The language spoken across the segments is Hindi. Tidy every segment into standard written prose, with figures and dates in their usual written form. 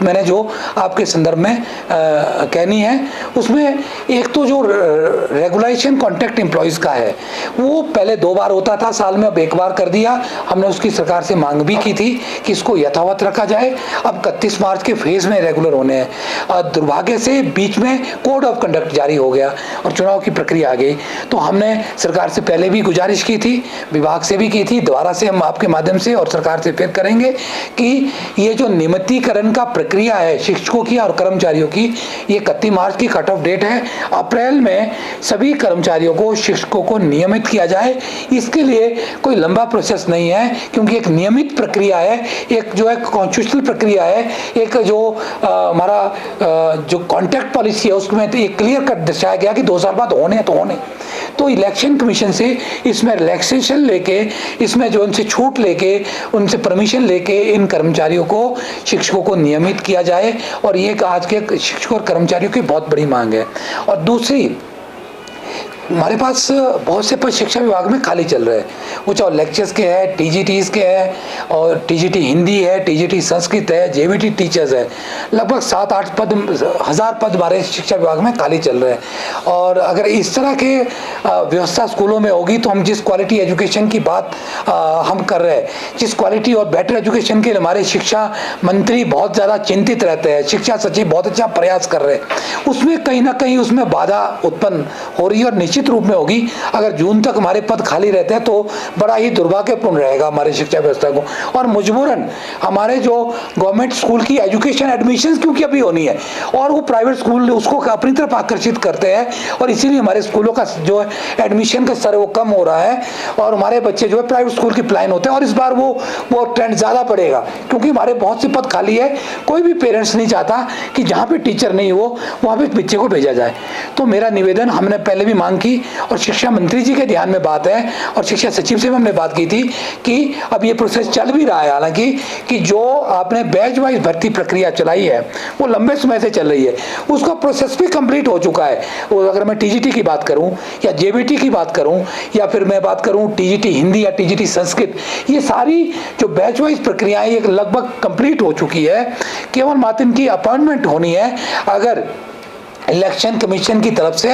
मैंने जो आपके संदर्भ में कहनी है, उसमें एक तो जो रेगुलेशन कॉन्ट्रैक्ट एम्प्लॉयज़ का है वो पहले 2 बार होता था साल में, अब 1 बार कर दिया। हमने उसकी सरकार से मांग भी की थी कि इसको यथावत रखा जाए। अब 31 मार्च के फेज में रेगुलर होने हैं। दुर्भाग्य से बीच में कोड ऑफ कंडक्ट जारी हो गया और चुनाव की प्रक्रिया आ गई। तो हमने सरकार से पहले भी गुजारिश की थी, विभाग से भी की थी, दोबारा से हम आपके माध्यम से और सरकार से फिर करेंगे कि ये जो नियमितीकरण का प्रक्रिया है शिक्षकों की और कर्मचारियों की, ये 31 मार्च की कट ऑफ डेट है। अप्रैल में सभी कर्मचारियों को, शिक्षकों को नियमित किया जाए। इसके लिए कोई लंबा प्रोसेस नहीं है, क्योंकि एक नियमित प्रक्रिया है, एक जो है कॉन्स्टिट्यूशनल प्रक्रिया है, एक जो हमारा जो कॉन्ट्रैक्ट पॉलिसी है उसमें तो एक क्लियर कट दर्शाया गया कि 2 साल बाद होने तो होने। तो इलेक्शन कमीशन से इसमें रिलैक्सेशन लेके, इसमें जो उनसे छूट लेके, उनसे परमिशन लेके इन कर्मचारियों को, शिक्षकों को नियमित किया जाए। और ये आज के शिक्षकों और कर्मचारियों की बहुत बड़ी मांग है। और दूसरी, हमारे पास बहुत से पद शिक्षा विभाग में खाली चल रहे हैं, वो चाहे लेक्चर्स के हैं, टीजीटीज के हैं, और टीजीटी हिंदी है, टीजीटी संस्कृत है, जेबीटी टीचर्स है। लगभग 7-8 पद, 1000 पद हमारे शिक्षा विभाग में खाली चल रहे हैं। और अगर इस तरह के व्यवस्था स्कूलों में होगी तो हम जिस क्वालिटी एजुकेशन की बात हम कर रहे हैं, जिस क्वालिटी और बेटर एजुकेशन के लिए हमारे शिक्षा मंत्री बहुत ज़्यादा चिंतित रहते हैं, शिक्षा सचिव बहुत अच्छा प्रयास कर रहे हैं, उसमें कहीं ना कहीं उसमें बाधा उत्पन्न हो रही है और निश्चित रूप में होगी। अगर जून तक हमारे पद खाली रहते हैं तो बड़ा ही दुर्भाग्यपूर्ण रहेगा हमारी शिक्षा व्यवस्था को। और मजबूरन हमारे जो गवर्नमेंट स्कूल की एजुकेशन एडमिशन क्योंकि अभी होनी है और वो प्राइवेट स्कूल उसको अपनी तरफ आकर्षित करते हैं, और इसीलिए हमारे स्कूलों का जो है एडमिशन का स्तर वो कम हो रहा है और हमारे बच्चे जो है प्राइवेट स्कूल की पलायन होते हैं। और इस बार वो ट्रेंड ज़्यादा बढ़ेगा, क्योंकि हमारे बहुत से पद खाली है। कोई भी पेरेंट्स नहीं चाहता कि जहाँ पे टीचर नहीं हो वहाँ पे बच्चे को भेजा जाए। तो मेरा निवेदन, हमने पहले भी मांग की और शिक्षा मंत्री जी के ध्यान में बात है और शिक्षा सचिव से भी हमने बात की थी कि अब ये प्रोसेस चल भी रहा है, हालांकि कि जो आपने बैच वाइज भर्ती प्रक्रिया चलाई है वो लंबे समय से चल रही है, उसका प्रोसेस भी कंप्लीट हो चुका है। वो अगर मैं टीजीटी की बात करूं या जेबीटी की बात करूं या फिर मैं बात करूं टीजीटी हिंदी या टीजीटी संस्कृत, ये सारी जो बैच वाइज प्रक्रियाएं ये लगभग कंप्लीट हो चुकी है। केवल मात्र इनकी अपॉइंटमेंट होनी है। अगर इलेक्शन कमीशन की तरफ से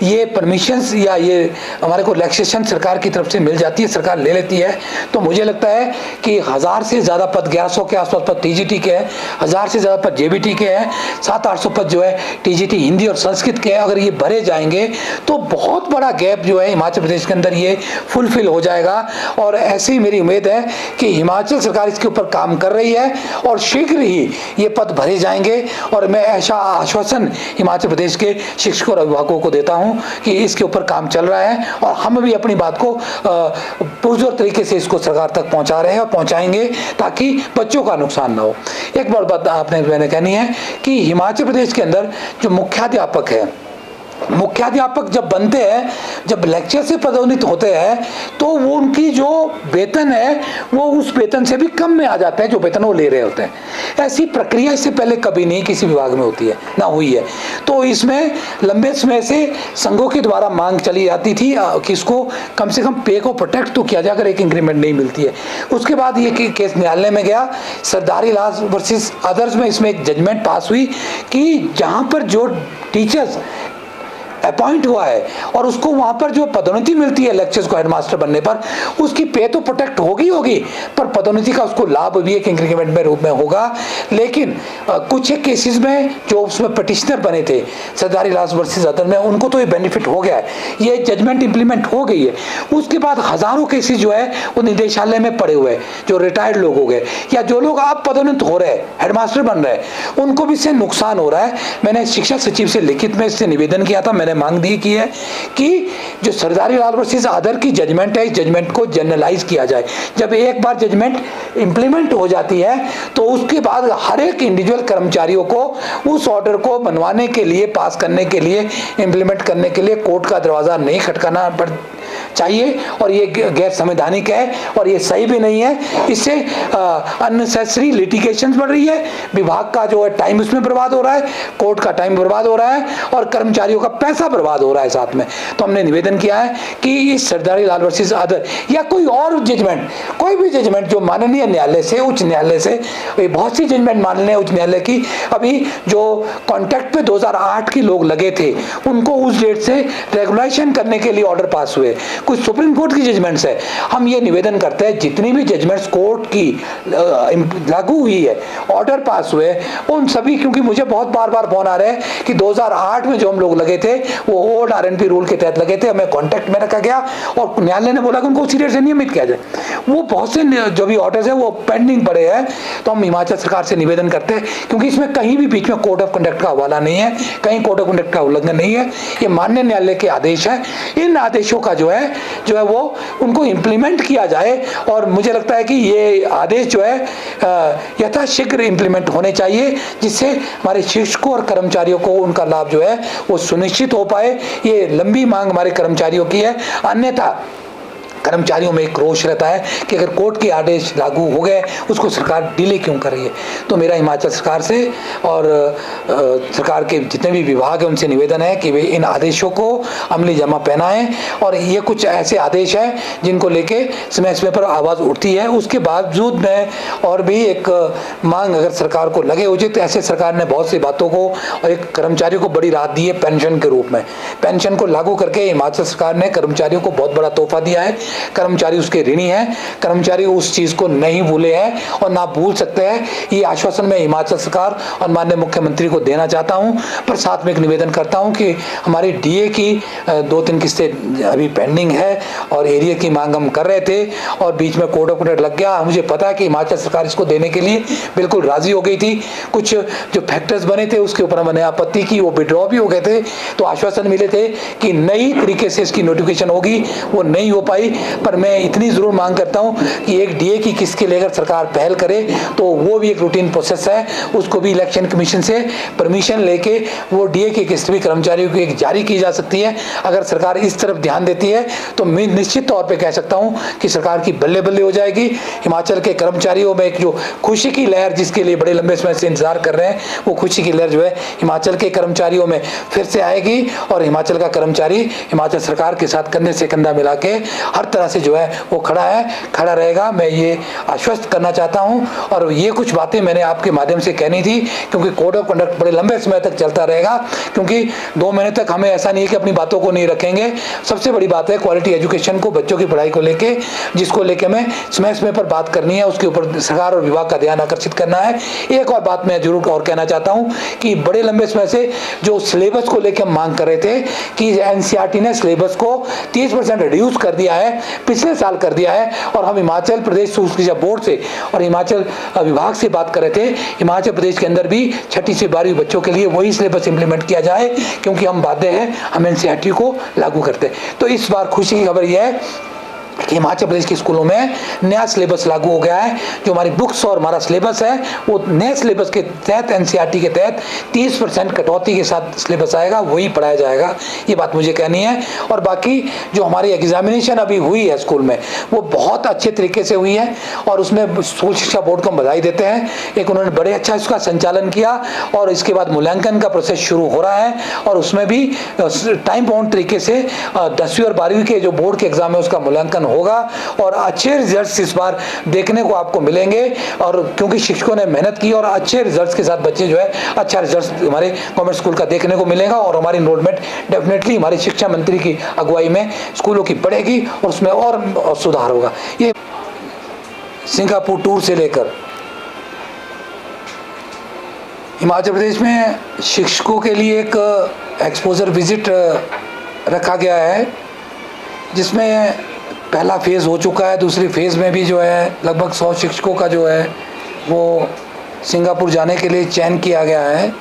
ये परमिशंस या ये हमारे को रिलैक्सेशन सरकार की तरफ से मिल जाती है, सरकार ले लेती है, तो मुझे लगता है कि 1000 से ज़्यादा पद, 1100 के आसपास पद टीजीटी के हैं, 1000 से ज़्यादा पद जेबीटी के हैं, 700-800 पद जो है टीजीटी हिंदी और संस्कृत के हैं। अगर ये भरे जाएंगे तो बहुत बड़ा गैप जो है हिमाचल प्रदेश के अंदर ये फुलफिल हो जाएगा। और ऐसी मेरी उम्मीद है कि हिमाचल सरकार इसके ऊपर काम कर रही है और शीघ्र ही ये पद भरे जाएंगे। और मैं ऐसा आश्वासन हिमाचल प्रदेश के शिक्षकों और अभिभावकों को देता हूं कि इसके ऊपर काम चल रहा है और हम भी अपनी बात को पुरजोर तरीके से इसको सरकार तक पहुंचा रहे हैं और पहुंचाएंगे ताकि बच्चों का नुकसान ना हो। एक बार बात मैंने कहनी है कि हिमाचल प्रदेश के अंदर जो मुख्याध्यापक है, मुख्याध्यापक जब बनते हैं, जब लेक्चर से पदोन्नत होते हैं तो वो उनकी जो वेतन है वो उस वेतन से भी कम में आ जाता है जो वेतन वो ले रहे होते हैं। ऐसी प्रक्रिया इससे पहले कभी नहीं किसी विभाग में होती है, ना हुई है। तो इसमें लंबे समय से संघों के द्वारा मांग चली जाती थी कि इसको कम से कम पे को प्रोटेक्ट तो किया जाए अगर एक इंक्रीमेंट नहीं मिलती है। उसके बाद ये केस न्यायालय में गया, सरदारी लाल वर्सेस अदर्स में इसमें एक जजमेंट पास हुई कि जहाँ पर जो टीचर्स अपॉइंट हुआ है और उसको वहां पर जो पदोन्नति मिलती है लेक्चर्स को हेडमास्टर बनने पर, उसकी पे तो प्रोटेक्ट होगी पर पदोन्नति का उसको लाभ भी एक इंक्रीमेंट में रूप में होगा। लेकिन कुछ एक केसेस में जो उसमें पिटिशनर बने थे सरदारी लाल वर्सेस अदर में, उनको तो ये बेनिफिट हो गया है, ये जजमेंट इंप्लीमेंट हो गई है। उसके बाद हजारों केसेस जो है वो निदेशालय में पड़े हुए हैं, जो रिटायर्ड लोग हो गए या जो लोग आप पदोन्नत हो रहे हैं, हेडमास्टर बन रहे हैं, उनको भी इससे नुकसान हो रहा है। मैंने शिक्षा सचिव से लिखित में इससे निवेदन किया था, मैंने मांग दी की है कि जो सरदारी लाल वर्सेस अदर की जजमेंट है, इस जजमेंट को जनरलाइज किया जाए। जब एक बार जजमेंट इंप्लीमेंट हो जाती है तो उसके बाद हर एक इंडिविजुअल कर्मचारियों को उस ऑर्डर को बनवाने के लिए, पास करने के लिए, इंप्लीमेंट करने के लिए कोर्ट का दरवाजा नहीं खटकाना चाहिए और ये गैर संवैधानिक है और ये सही भी नहीं है। इससे अननेसेसरी लिटिगेशंस बढ़ रही है, विभाग का जो है टाइम उसमें बर्बाद हो रहा है, कोर्ट का टाइम बर्बाद हो रहा है और कर्मचारियों का पैसा बर्बाद हो रहा है साथ में। तो हमने निवेदन किया है कि इस सरदारी लाल वर्सेस अदर या कोई और जजमेंट, कोई भी जजमेंट जो माननीय न्यायालय से, उच्च न्यायालय से, बहुत सी जजमेंट मान लें उच्च न्यायालय की, अभी जो कॉन्ट्रैक्ट पे 2008 के लोग लगे थे उनको उस डेट से रेगुलेशन करने के लिए ऑर्डर पास हुए, कुछ सुप्रीम कोर्ट की जजमेंट्स है। हम ये निवेदन करते हैं जितनी भी जजमेंट्स कोर्ट की लागू हुई है, ऑर्डर पास हुए, उन सभी, क्योंकि मुझे बहुत बार बार फोन आ रहे हैं कि 2008 में जो हम लोग लगे थे वो ओल्ड आरएनपी रूल के तहत लगे थे, हमें कॉन्ट्रैक्ट में रखा गया और न्यायालय ने बोला कि उनको उसी डेट से नियमित किया जाए। वो बहुत से जो भी ऑर्डर्स है वो पेंडिंग पड़े हैं। तो हम हिमाचल सरकार से निवेदन करते हैं, क्योंकि इसमें कहीं भी बीच में कोड ऑफ कंडक्ट का हवाला नहीं है, कहीं कोड ऑफ कंडक्ट का उल्लंघन नहीं है, ये माननीय न्यायालय के आदेश है। इन आदेशों का जो है वो उनको इम्प्लीमेंट किया जाए और मुझे लगता है कि ये आदेश जो है यथाशीघ्र इम्प्लीमेंट होने चाहिए, जिससे हमारे शिक्षकों और कर्मचारियों को उनका लाभ जो है वो सुनिश्चित हो पाए। ये लंबी मांग हमारे कर्मचारियों की है, अन्यथा कर्मचारियों में एक रोष रहता है कि अगर कोर्ट के आदेश लागू हो गए उसको सरकार डिले क्यों कर रही है। तो मेरा हिमाचल सरकार से और सरकार के जितने भी विभाग हैं उनसे निवेदन है कि वे इन आदेशों को अमली जमा पहनाएं। और ये कुछ ऐसे आदेश हैं जिनको लेके समय समय पर आवाज़ उठती है, उसके बावजूद में और भी एक मांग अगर सरकार को लगे उचित, ऐसे सरकार ने बहुत सी बातों को और एक कर्मचारियों को बड़ी राहत दी है पेंशन के रूप में। पेंशन को लागू करके हिमाचल सरकार ने कर्मचारियों को बहुत बड़ा तोहफा दिया है। कर्मचारी उसके ऋणी हैं, कर्मचारी उस चीज को नहीं भूले हैं और ना भूल सकते हैं। ये आश्वासन मैं हिमाचल सरकार और माननीय मुख्यमंत्री को देना चाहता हूं, पर साथ में एक निवेदन करता हूं कि हमारी डीए की 2-3 किस्तें अभी पेंडिंग है और एरिया की मांग हम कर रहे थे और बीच में कोड ऑफ कंडक्ट लग गया। मुझे पता है कि हिमाचल सरकार इसको देने के लिए बिल्कुल राजी हो गई थी, कुछ जो फैक्टर्स बने थे उसके ऊपर मैंने आपत्ति की, वो विड्रॉ भी हो गए थे। तो आश्वासन मिले थे कि नई तरीके से इसकी नोटिफिकेशन होगी, वो नहीं हो पाई। पर मैं इतनी जरूर मांग करता हूं कि एक डीए की किस्त के लेकर सरकार पहल करे, तो वो भी एक रूटीन प्रोसेस है, उसको भी इलेक्शन कमीशन से परमिशन लेके वो डीए की किस्त भी कर्मचारियों की एक जारी की जा सकती है। अगर सरकार इस तरफ ध्यान देती है तो मैं निश्चित तौर पे कह सकता हूं कि सरकार की बल्ले बल्ले हो जाएगी। हिमाचल के कर्मचारियों में एक जो खुशी की लहर जिसके लिए बड़े लंबे समय से इंतजार कर रहे हैं, वो खुशी की लहर जो है हिमाचल के कर्मचारियों में फिर से आएगी और हिमाचल का कर्मचारी हिमाचल सरकार के साथ कंधे से कंधा मिला के हर तरह से जो है वो खड़ा रहेगा। मैं ये आश्वस्त करना चाहता हूं और ये कुछ बातें मैंने आपके माध्यम से कहनी थी, क्योंकि कोड ऑफ कंडक्ट बड़े लंबे समय तक चलता रहेगा, क्योंकि 2 महीने तक हमें ऐसा नहीं है कि अपनी बातों को नहीं रखेंगे। सबसे बड़ी बात है क्वालिटी एजुकेशन को, बच्चों की पढ़ाई को लेके, जिसको लेके मैं समय समय पर बात करनी है, उसके ऊपर सरकार और विभाग का ध्यान आकर्षित करना है। एक और बात मैं जरूर और कहना चाहता हूं कि बड़े लंबे समय से जो सिलेबस को लेकर हम मांग कर रहे थे कि एनसीईआरटी ने सिलेबस को 30% रिड्यूस कर दिया है, पिछले साल कर दिया है, और हम हिमाचल प्रदेश उच्च शिक्षा बोर्ड से और हिमाचल विभाग से बात कर रहे थे हिमाचल प्रदेश के अंदर भी 6ठी से 12वीं बच्चों के लिए वही सिलेबस इंप्लीमेंट किया जाए, क्योंकि हम बाध्य हैं, हम एनसीईआरटी को लागू करते हैं। तो इस बार खुशी की खबर यह है कि हिमाचल प्रदेश के स्कूलों में नया सिलेबस लागू हो गया है। जो हमारी बुक्स और हमारा सिलेबस है वो नए सिलेबस के तहत, एनसीईआरटी के तहत 30% कटौती के साथ सिलेबस आएगा, वही पढ़ाया जाएगा। ये बात मुझे कहनी है। और बाकी जो हमारी एग्जामिनेशन अभी हुई है स्कूल में वो बहुत अच्छे तरीके से हुई है और उसमें स्कूल शिक्षा बोर्ड को बधाई देते हैं। एक उन्होंने बड़े अच्छा इसका संचालन किया और इसके बाद मूल्यांकन का प्रोसेस शुरू हो रहा है और उसमें भी टाइम बाउंड तरीके से 10वीं और 12वीं के जो बोर्ड के एग्जाम है उसका मूल्यांकन होगा और अच्छे रिजल्ट्स इस बार देखने को आपको मिलेंगे। और क्योंकि शिक्षकों ने मेहनत की और अच्छे रिजल्ट्स के साथ बच्चे जो है अच्छा रिजल्ट्स हमारे गवर्नमेंट स्कूल का देखने को मिलेगा और हमारी इनरोलमेंट डेफिनेटली हमारी शिक्षा मंत्री की अगुवाई में स्कूलों की बढ़ेगी और उसमें और सुधार होगा। ये सिंगापुर टूर से लेकर हिमाचल प्रदेश में शिक्षकों के लिए एक एक्सपोजर विजिट रखा गया है, जिसमें पहला फेज़ हो चुका है। दूसरी फेज़ में भी जो है लगभग 100 शिक्षकों का जो है वो सिंगापुर जाने के लिए चयन किया गया है।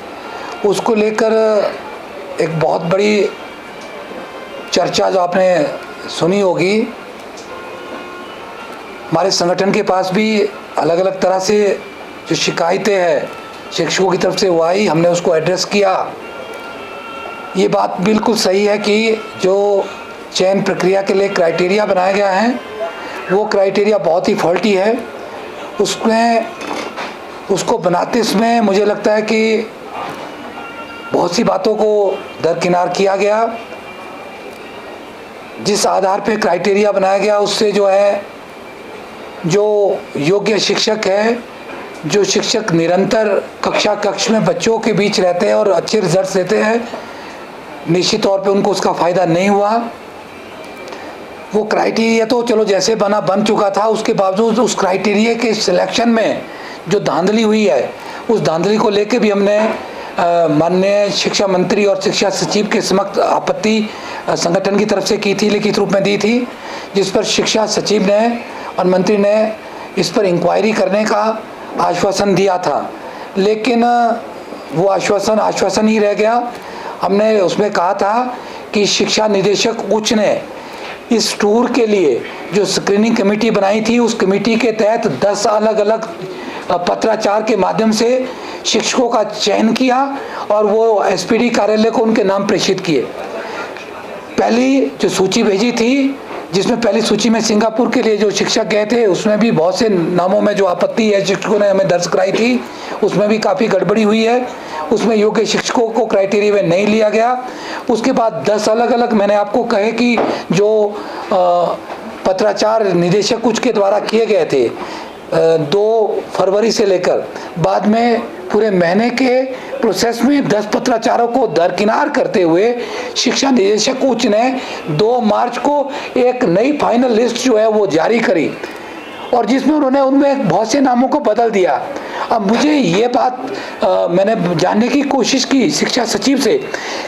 उसको लेकर एक बहुत बड़ी चर्चा जो आपने सुनी होगी, हमारे संगठन के पास भी अलग अलग तरह से जो शिकायतें हैं शिक्षकों की तरफ से वो आई, हमने उसको एड्रेस किया। ये बात बिल्कुल सही है कि जो चयन प्रक्रिया के लिए क्राइटेरिया बनाया गया है, वो क्राइटेरिया बहुत ही फॉल्टी है। उसको बनाते समय मुझे लगता है कि बहुत सी बातों को दरकिनार किया गया। जिस आधार पे क्राइटेरिया बनाया गया उससे जो योग्य शिक्षक है, जो शिक्षक निरंतर कक्ष में बच्चों के बीच रहते हैं और अच्छे रिजल्ट्स देते हैं, निश्चित तौर पे उनको उसका फ़ायदा नहीं हुआ। वो क्राइटेरिया तो चलो जैसे बन चुका था, उसके बावजूद उस क्राइटेरिया के सिलेक्शन में जो धांधली हुई है, उस धांधली को लेके भी हमने माननीय शिक्षा मंत्री और शिक्षा सचिव के समक्ष आपत्ति संगठन की तरफ से की थी, लिखित रूप में दी थी, जिस पर शिक्षा सचिव ने और मंत्री ने इस पर इंक्वायरी करने का आश्वासन दिया था। लेकिन वो आश्वासन ही रह गया। हमने उसमें कहा था कि शिक्षा निदेशक उच्च ने इस टूर के लिए जो स्क्रीनिंग कमेटी बनाई थी, उस कमेटी के तहत 10 अलग अलग पत्राचार के माध्यम से शिक्षकों का चयन किया और वो एसपीडी कार्यालय को उनके नाम प्रेषित किए। पहली जो सूची भेजी थी, जिसमें पहली सूची में सिंगापुर के लिए जो शिक्षक गए थे, उसमें भी बहुत से नामों में जो आपत्ति है शिक्षकों ने हमें दर्ज कराई थी, उसमें भी काफ़ी गड़बड़ी हुई है। उसमें योग्य शिक्षकों को क्राइटेरिया में नहीं लिया गया। उसके बाद 10 अलग अलग मैंने आपको कहे कि जो पत्राचार निदेशक उच्च के द्वारा किए गए थे 2 फरवरी से लेकर बाद में पूरे महीने के प्रोसेस में 10 पत्राचारों को दरकिनार करते हुए शिक्षा निदेशक उच्च ने 2 मार्च को एक नई फाइनल लिस्ट जो है वो जारी करी और जिसमें उन्होंने उनमें बहुत से नामों को बदल दिया। अब मुझे ये बात मैंने जानने की कोशिश की शिक्षा सचिव से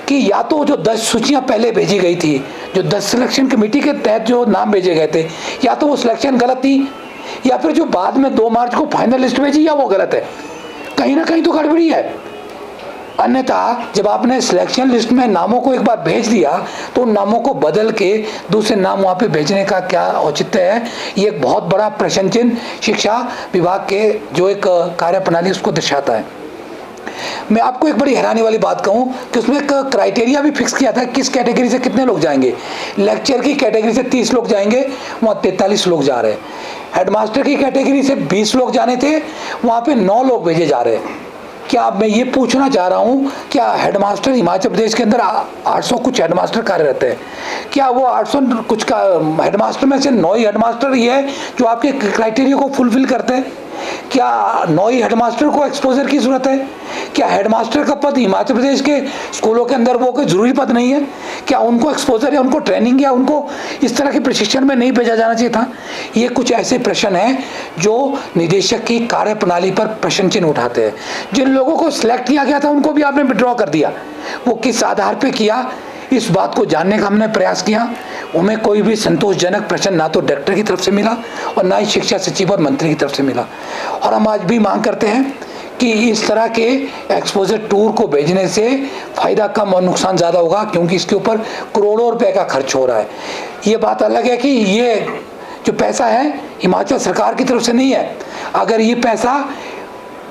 कि या तो जो 10 सूचियां पहले भेजी गई थी, जो 10 सिलेक्शन कमेटी के तहत जो नाम भेजे गए थे, या तो वो सिलेक्शन गलत थी या फिर जो बाद में 2 मार्च को फाइनल लिस्ट भेजी या वो गलत है। कहीं ना कहीं तो गड़बड़ी है। अन्यथा जब आपने सिलेक्शन लिस्ट में नामों को एक बार भेज दिया तो उन नामों को बदल के दूसरे नाम वहाँ पे भेजने का क्या औचित्य है? ये एक बहुत बड़ा प्रश्न चिन्ह शिक्षा विभाग के जो एक कार्यप्रणाली उसको दर्शाता है। मैं आपको एक बड़ी हैरानी वाली बात कहूँ कि उसमें एक क्राइटेरिया भी फिक्स किया था किस कैटेगरी से कितने लोग जाएंगे। लेक्चर की कैटेगरी से 30 लोग जाएंगे, वहाँ 43 लोग जा रहे हैं। हेडमास्टर की कैटेगरी से 20 लोग जाने थे, वहाँ पे 9 लोग भेजे जा रहे हैं। क्या मैं ये पूछना चाह रहा हूँ, क्या हेडमास्टर हिमाचल प्रदेश के अंदर 800 कुछ हेडमास्टर कार्यरत है, क्या वो 800 कुछ का हेडमास्टर में से 9 ही हेडमास्टर ही है जो आपके क्राइटेरिया को फुलफिल करते हैं? क्या 9 ही हेडमास्टर को एक्सपोजर की जरूरत है? क्या हेडमास्टर का पद हिमाचल प्रदेश के स्कूलों के अंदर वो कोई जरूरी पद नहीं है? क्या उनको एक्सपोजर या उनको ट्रेनिंग या उनको इस तरह के प्रशिक्षण में नहीं भेजा जाना चाहिए था? ये कुछ ऐसे प्रश्न हैं जो निदेशक की कार्यप्रणाली पर प्रश्न चिन्ह उठाते हैं। जिन लोगों को सिलेक्ट किया गया था उनको भी आपने विड्रॉ कर दिया। वो किस आधार पर किया, इस बात को जानने का हमने प्रयास किया। उन्हें कोई भी संतोषजनक प्रश्न ना तो डायरेक्टर की तरफ से मिला और ना ही शिक्षा सचिव और मंत्री की तरफ से मिला। और हम आज भी मांग करते हैं कि इस तरह के एक्सपोजर टूर को भेजने से फ़ायदा कम और नुकसान ज़्यादा होगा, क्योंकि इसके ऊपर करोड़ों रुपए का खर्च हो रहा है। ये बात अलग है कि ये जो पैसा है हिमाचल सरकार की तरफ से नहीं है। अगर ये पैसा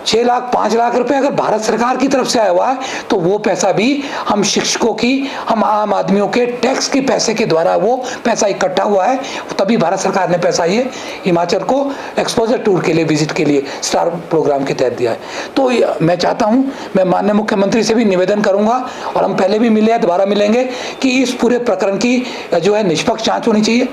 6 लाख 5 लाख रुपए अगर भारत सरकार की तरफ से आया हुआ है तो वो पैसा भी हम शिक्षकों की, हम आम आदमियों के टैक्स के पैसे के द्वारा वो पैसा इकट्ठा हुआ है, तभी भारत सरकार ने पैसा ये हिमाचल को एक्सपोजर टूर के लिए, विजिट के लिए स्टार प्रोग्राम के तहत दिया है। तो मैं चाहता हूँ, मैं माननीय मुख्यमंत्री से भी निवेदन करूँगा और हम पहले भी मिले हैं, दोबारा मिलेंगे, कि इस पूरे प्रकरण की जो है निष्पक्ष जाँच होनी चाहिए।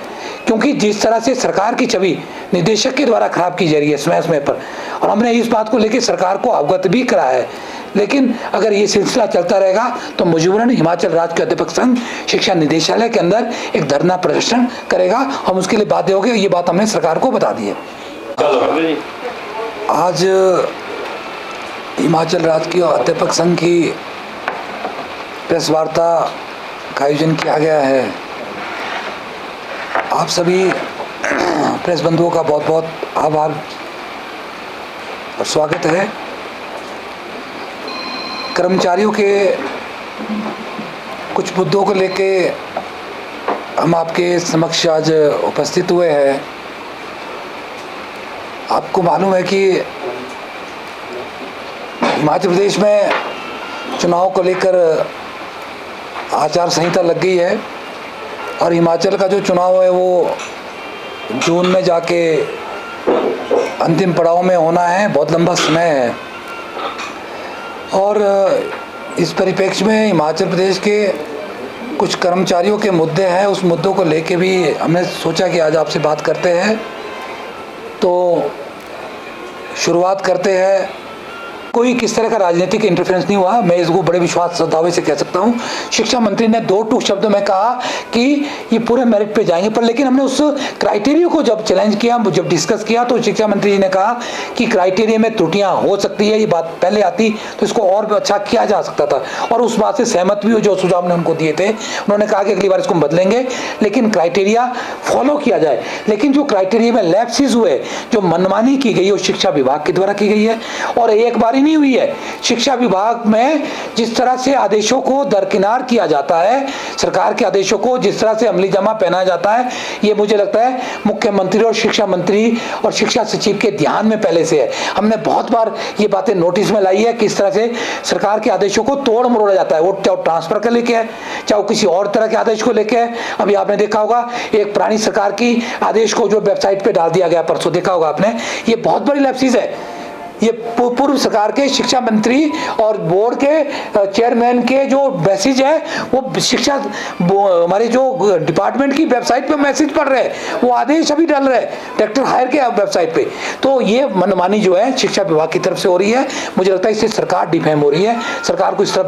क्योंकि जिस तरह से सरकार की छवि निदेशक के द्वारा खराब की जा रही है समय समय पर, और हमने इस बात को लेकर सरकार को अवगत भी कराया है, लेकिन अगर ये सिलसिला चलता रहेगा तो मजबूरन हिमाचल राज्य अध्यापक संघ शिक्षा निदेशालय के अंदर एक धरना प्रदर्शन करेगा। हम उसके लिए बाध्य हो गए, ये बात हमने सरकार को बता दी है। आज हिमाचल राज्य की अध्यापक संघ की प्रेस वार्ता का आयोजन किया गया है। आप सभी प्रेस बंधुओं का बहुत बहुत आभार और स्वागत है। कर्मचारियों के कुछ मुद्दों को लेके हम आपके समक्ष आज उपस्थित हुए हैं। आपको मालूम है कि हिमाचल प्रदेश में चुनाव को लेकर आचार संहिता लग गई है और हिमाचल का जो चुनाव है वो जून में जाके अंतिम पड़ाव में होना है, बहुत लंबा समय है। और इस परिप्रेक्ष्य में हिमाचल प्रदेश के कुछ कर्मचारियों के मुद्दे हैं, उस मुद्दों को लेके भी हमने सोचा कि आज आपसे बात करते हैं। तो शुरुआत करते हैं। कोई किस तरह का राजनीतिक इंटरफेरेंस नहीं हुआ, मैं इसको बड़े विश्वास दावे से कह सकता हूँ। शिक्षा मंत्री ने 2 टूक शब्दों में कहा कि ये पूरे मेरिट पे जाएंगे, पर लेकिन हमने उस क्राइटेरिया को जब चैलेंज किया, जब डिस्कस किया, तो शिक्षा मंत्री जी ने कहा कि क्राइटेरिया में त्रुटियां हो सकती है, ये बात पहले आती तो इसको और भी अच्छा किया जा सकता था, और उस बात से सहमत भी हो। जो सुझाव हमने उनको दिए थे, उन्होंने कहा कि अगली बार इसको बदलेंगे, लेकिन क्राइटेरिया फॉलो किया जाए। लेकिन जो क्राइटेरिया में लैप्सेस हुए, जो मनमानी की गई, वो शिक्षा विभाग के द्वारा की गई है, और एक बार नहीं हुई है। शिक्षा विभाग में जिस तरह से आदेशों को दरकिनार किया जाता है, सरकार के आदेशों को जिस तरह से अमली जामा पहनाया जाता है, ये मुझे लगता है मुख्यमंत्री और शिक्षा मंत्री और शिक्षा सचिव के ध्यान में पहले से है। हमने बहुत बार ये बातें नोटिस में लाई है, किस तरह से सरकार के आदेशों को तोड़ मरोड़ा जाता है, वो चाहे ट्रांसफर का लेके है, चाहे किसी और तरह के आदेश को लेके है। अभी आपने देखा होगा एक पुरानी सरकार की आदेश को जो वेबसाइट पे डाल दिया गया, परसों देखा होगा आपने, ये बहुत बड़ी लैप्सेस है। ये पूर्व सरकार के शिक्षा मंत्री और बोर्ड के चेयरमैन के जो मैसेज है, वो शिक्षा हमारे जो डिपार्टमेंट की वेबसाइट पे मैसेज पढ़ रहे हैं, वो आदेश अभी डाल रहे हैं डायरेक्टर हायर के वेबसाइट पे। तो ये मनमानी जो है शिक्षा विभाग की तरफ से हो रही है। मुझे लगता है इससे सरकार डिफेम हो रही है, सरकार को इस तरफ